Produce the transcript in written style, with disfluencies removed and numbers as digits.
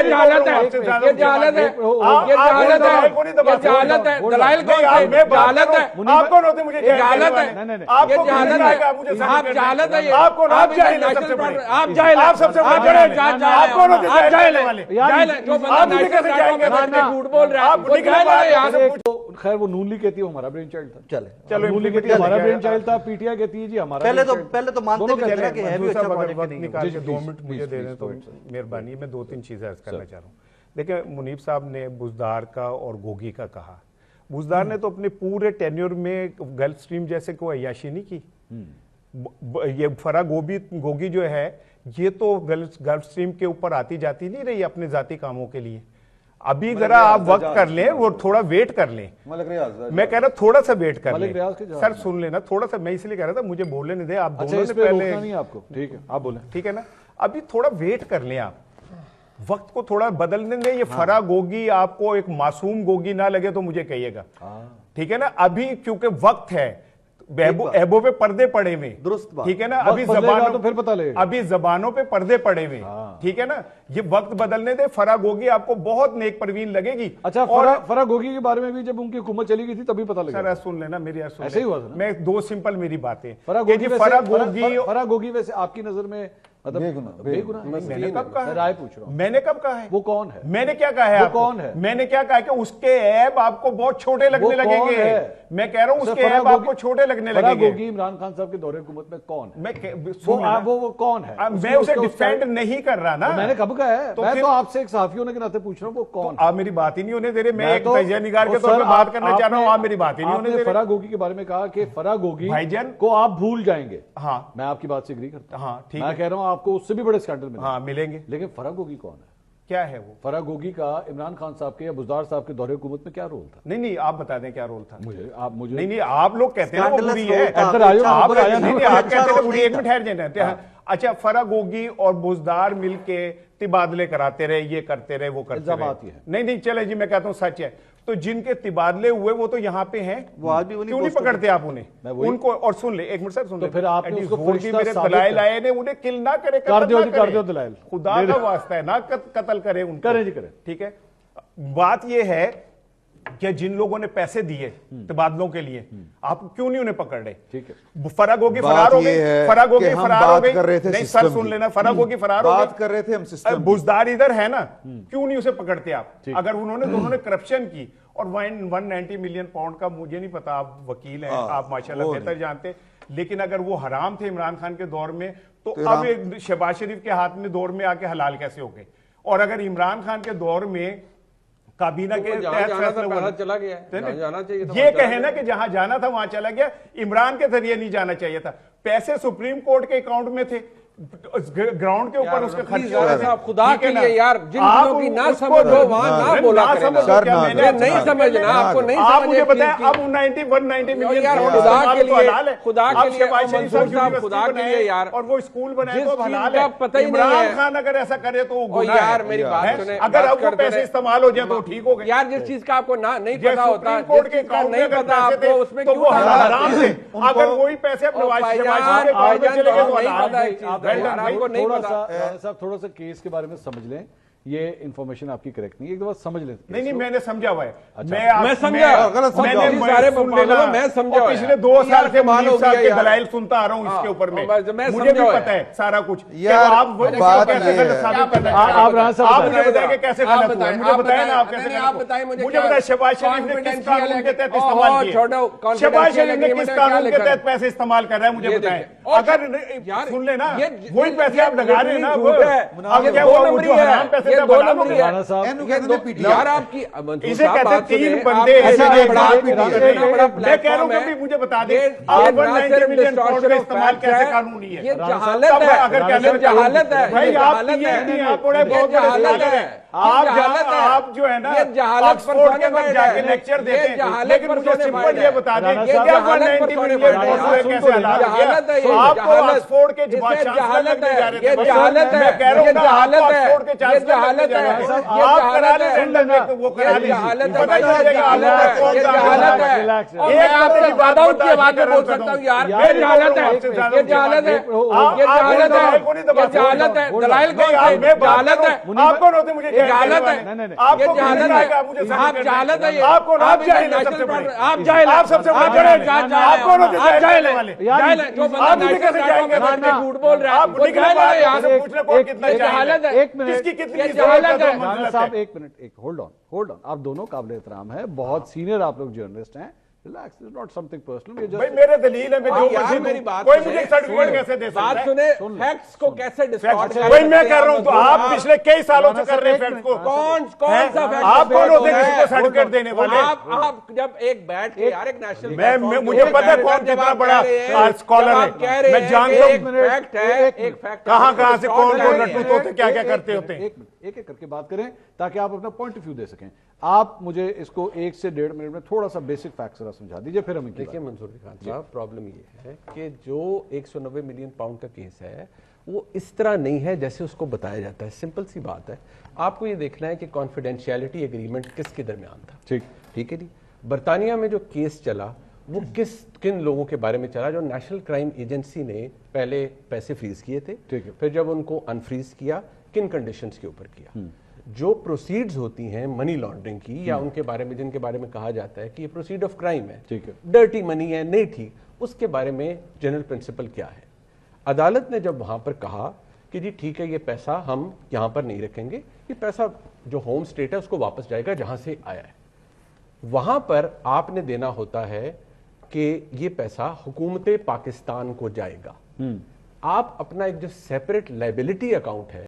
जहालत है, ये जहालत है, ये जहालत है, ये जहालत है, दलाइल कौन से? जहालत है, आप कौन होते मुझे जहालत है, ये जहालत है, आप जहालत है, आपको आप जाहिल है, सबसे बड़े आप जाहिल, आप सबसे बड़े आप कौन होते हैं जाहिल वाले? जाहिल है, जो बंदा नेशनल प्लेटफॉर्म पे झूठ बोल रहा है वो जाहिल है यहाँ से। खैर वो नून लीग कहती है हमारा ब्रेन चाइल्ड था, चलो नून लीग कहती है हमारा ब्रेन चाइल्ड था, पीटीआई कहती है जी हमारा। पहले तो मानते भी थे कि है भी अच्छा प्रोजेक्ट नहीं। निकाल के 2 मिनट मुझे दे दें तो मेहरबानी। मैं 2-3 चीजें अर्ज करना चाह रहा हूँ। देखिए, मुनीब साहब ने बुजदार का और गोगी का कहा। बुजदार ने तो अपने पूरे टेन्योर में गल्फ स्ट्रीम जैसे कोई अय्याशी नहीं की। ये फरा गोगी जो है ये तो गल्फ स्ट्रीम के ऊपर आती जाती नहीं रही अपने जाती कामों के लिए। अभी जरा आप वक्त कर लें, वो थोड़ा वेट कर लें। मैं कह रहा थोड़ा सा वेट कर लें। सर सुन लेना थोड़ा सा, मैं इसलिए कह रहा था मुझे बोलने दे। आप दोनों ने पहले नहीं आपको, ठीक है आप बोलें, ठीक है ना। अभी थोड़ा वेट कर लें, आप वक्त को थोड़ा बदलने दें। ये फरा गोगी आपको एक मासूम गोगी ना लगे तो मुझे कहिएगा, ठीक है ना। अभी क्योंकि वक्त है, एबो पे पर्दे पड़े हुए, दुरुस्त बात, ठीक है ना। अभी जबानों तो फिर पता लगेगा, अभी जबानों पे पर्दे पड़े हुए, ठीक है ना। ये वक्त बदलने दे। फरा गोगी आपको बहुत नेक परवीन लगेगी। अच्छा, फरा गोगी के बारे में भी जब उनकी हुकूमत चली गई थी तभी पता लगा। सर सुन लेना मेरी, ऐसे ही हुआ था। मैं 2 सिंपल मेरी बातें। फरा गोगी वैसे आपकी नजर में मतलब बेगुनाह? मैंने कब कहा? राय पूछ रहा हूं। मैंने कब कहा है? वो कौन है? मैंने क्या कहा है? वो कौन है? मैंने क्या कहा कि उसके ऐब आपको बहुत छोटे लगने लगेंगे। मैं कह रहा हूं उसके ऐब आपको छोटे लगने लगेंगे। गोगी इमरान खान साहब के दौरे हुकूमत में कौन है? वो कौन है? मैं उसे डिफेंड नहीं कर रहा ना। मैंने कब कहा है? मैं तो आपसे एक सहाफी होने के नाते पूछ रहा हूं वो कौन? आप मेरी बात ही नहीं होने दे रहे। मैं एक तजिया निगार के तौर पे बात करना चाह रहा हूं, आप मेरी बात ही नहीं होने दे रहे। फरा गोगी के बारे में कहा कि फरा गोगी भाईजान को आप भूल जाएंगे। हाँ, मैं आपकी बात से एग्री करता हूं। हाँ ठीक है, मैं कह रहा हूं आपको उससे भी बड़े स्कैंडल मिलेंगे। हाँ मिलेंगे। लेकिन फरा गोगी कौन है? क्या है वो? फरा गोगी का इमरान खान साहब के या बुजदार साहब के दौरे हुकूमत में क्या रोल था? नहीं आप बता दें क्या रोल था। मुझे नहीं आप लोग कहते हैं वो बुरी है। आप कहते हैं बुरी। एक मिनट ठहर जाए। अच्छा, फरा गोगी और बुजदार मिलके तिबादले कराते रहे, ये करते रहे, वो करते रहे। नहीं चले जी, मैं कहता हूं सच है। तो जिनके तिबादले हुए वो तो यहाँ पे हैं, वो आज भी क्यों नहीं पकड़ते आप उन्हें? उनको और सुन ले, एक मिनट सर सुन ले। तो फिर आपने उसको मेरे दलाइल आए ने, उन्हें किल ना करे, कर दो दलाइल, खुदा का वास्ता है ना कत्ल करे उनको। करे जी करे, ठीक है। बात ये है कि जिन लोगों ने पैसे दिए तबादलों के लिए, आप क्यों नहीं उन्हें पकड़ रहे? ठीक है। फरा गोगी फरार हो गई, फरा गोगी फरार हो गई। नहीं सर सुन लेना, फरा गोगी फरार हो गई, बात कर रहे थे हम सिस्टम। बुजदार इधर है ना, क्यों नहीं उसे पकड़ते आप? अगर उन्होंने करप्शन की और 190 मिलियन पाउंड का, मुझे नहीं पता, आप वकील हैं, आप माशाल्लाह बेहतर जानते, लेकिन अगर वो हराम थे इमरान खान के दौर में, तो अब शहबाज शरीफ के हाथ में दौर में आके हलाल कैसे हो गए? और अगर इमरान खान के दौर में काबीना के तहत फैसला चला गया, जाना चाहिए था, ये कहे ना कि जहां जाना था वहां चला गया, इमरान के जरिए नहीं जाना चाहिए था। पैसे सुप्रीम कोर्ट के अकाउंट में थे, ग्राउंड के ऊपर उसके खर्चे हो रहे थे। खुदा के लिए यार, जिन लोगों की ना समझो वहां ना बोला करें। नहीं समझना, आपको नहीं समझ। आप मुझे बताएं, अब 190 मिलियन यार खुदा के लिए, खुदा के लिए मंसूर साहब, खुदा के लिए यार, और वो स्कूल बनाए तो हलाल है। पता ही नहीं है। इमरान खान अगर ऐसा करे तो वो यार मेरी बात सुने, अगर अब वो पैसे इस्तेमाल हो जाए तो ठीक हो गए। यार जिस चीज का आपको ना नहीं पता होता, कोर्ट के अकाउंट नहीं पता आपको, उसमें तो वो हराम थे। अगर वही पैसे अपने नहीं साहब थोड़ा सा केस के बारे में समझ लें। ये इंफॉर्मेशन आपकी करेक्ट नहीं, एक दफा समझ लेते। नहीं मैंने समझा हुआ है। मैं समझा, मैं समझा। पिछले 2 साल से मुनीब साहब के दलाइल सुनता आ रहा हूँ इसके ऊपर में, मुझे भी पता है सारा कुछ। आप मुझे बताएंगे कैसे गलत हुआ, मुझे बताया ना आप कैसे, मुझे बताया शहबाज शरीफ ने किस कानून के तहत इस्तेमाल किया, शहबाज शरीफ ने किस कानून के तहत पैसे इस्तेमाल कर रहा है, मुझे बताएं। अगर सुन लेना वही पैसे आप लगा रहे हैं ना, अब क्या हुआ, वो जो हराम पैसे यार आपकी इसे कहते हैं 3 बंदे ऐसे मैं कह रहा हूं कि मुझे बता दें, 190 मिलियन पाउंड का इस्तेमाल कैसे कानूनी है? ये जहालत है, अगर कैसे जहालत है भाई, आप बड़े बहुत जहालत है। आप जो है ना ऑक्सफोर्ड के अंदर जाके लेक्चर देते हैं, लेकिन मुझे सिंपल ये बता दें कि 190 मिलियन पाउंड कैसे हलाल किया? आपको ऑक्सफोर्ड के चांसलर लगने जा रहे थे। ये जहालत है, मैं कह रहा हूं जहालत है, ऑक्सफोर्ड के चांसलर जहालत है, आप करा ले, वो करा लीजिए, पता चलेगा आपको ये जहालत है। और मैं आपसे ज्यादा ऊंची आवाज में बोल सकता हूँ यार, ये जहालत है, ये जहालत है, ये जहालत है, ये जहालत है, दलाइल कौन से? जहालत है। आप कौन होते मुझे ये जहालत है, नहीं, ये जहालत है, आप जहालत है, ये आपको आप जाहिल है सबसे बड़े, आप जाहिल हैं, आप सबसे बड़े आप जाहिल हैं, जाहिल आप कौन होते आप जाहिल हैं, वाले? जाहिल हैं, जो बंदा आप मुझे नेशनल कैसे प्लेटफॉर्म पे जाहिल बैठ के झूठ बोल रहा है, आप वो निकले जाहिल है बाहर यहाँ से से। पूछ ले कौन कितना ये जाहिल जहालत है, है, एक मिनट, किसकी कितनी ये जहालत जहालत है। राणा साहब एक मिनट, एक होल्ड ऑन, आप दोनों काबिल एहतराम है, बहुत सीनियर आप लोग जर्नलिस्ट हैं, relax, it's not something personal, भाई मेरे दलील है, मैं जो यार मर्जी मेरी दूं, बात कोई सुने, मुझे सर्टिफिकेट कैसे दे सकता बात है? सुने, फैक्ट्स को कैसे डिस्टॉर्ट कर वही मैं कह रहा हूं, तो आप पिछले कई सालों से कर रहे हैं फैक्ट को। कौन हैं? सा फैक्ट आप कौन होते है? हैं किसी को सर्टिफिकेट देने वाले? आप जब एक बैठ के यार एक नेशनल मैं मुझे पता है कौन कितना बड़ा स्कॉलर है, मैं जानता हूं फैक्ट है, एक फैक्ट कहां से कौन लट्टू होते क्या क्या करते होते हैं। एक एक करके बात करें ताकि आप अपना पॉइंट ऑफ व्यू दे सकें। आप मुझे इसको 1 से 1.5 मिनट में थोड़ा सा बेसिक फैक्ट जरा समझा दीजिए, फिर हम इनकी देखिए मंसूर खान साहब, प्रॉब्लम ये है कि जो 190 मिलियन पाउंड का केस है वो इस तरह नहीं है जैसे उसको बताया जाता है। सिंपल सी बात है, आपको ये देखना है कि कॉन्फिडेंशियलिटी एग्रीमेंट किसके दरमियान था। ठीक है जी। बरतानिया में जो केस चला वो किन लोगों के बारे में चला, जो नेशनल क्राइम एजेंसी ने पहले पैसे फ्रीज किए थे, ठीक है, फिर जब उनको अनफ्रीज किया, किन कंडीशंस के ऊपर किया। जो प्रोसीड्स होती हैं मनी लॉन्ड्रिंग की या उनके बारे में जिनके बारे में कहा जाता है कि ये प्रोसीड ऑफ क्राइम है, ठीक है, डर्टी मनी है, नहीं ठीक, उसके बारे में जनरल प्रिंसिपल क्या है। अदालत ने जब वहां पर कहा कि जी ठीक है, ये पैसा हम यहां पर नहीं रखेंगे, ये पैसा जो होम स्टेट है उसको वापस जाएगा जहां से आया है, वहां पर आपने देना होता है कि ये पैसा हुकूमत पाकिस्तान को जाएगा। आप अपना एक जो सेपरेट लायबिलिटी अकाउंट है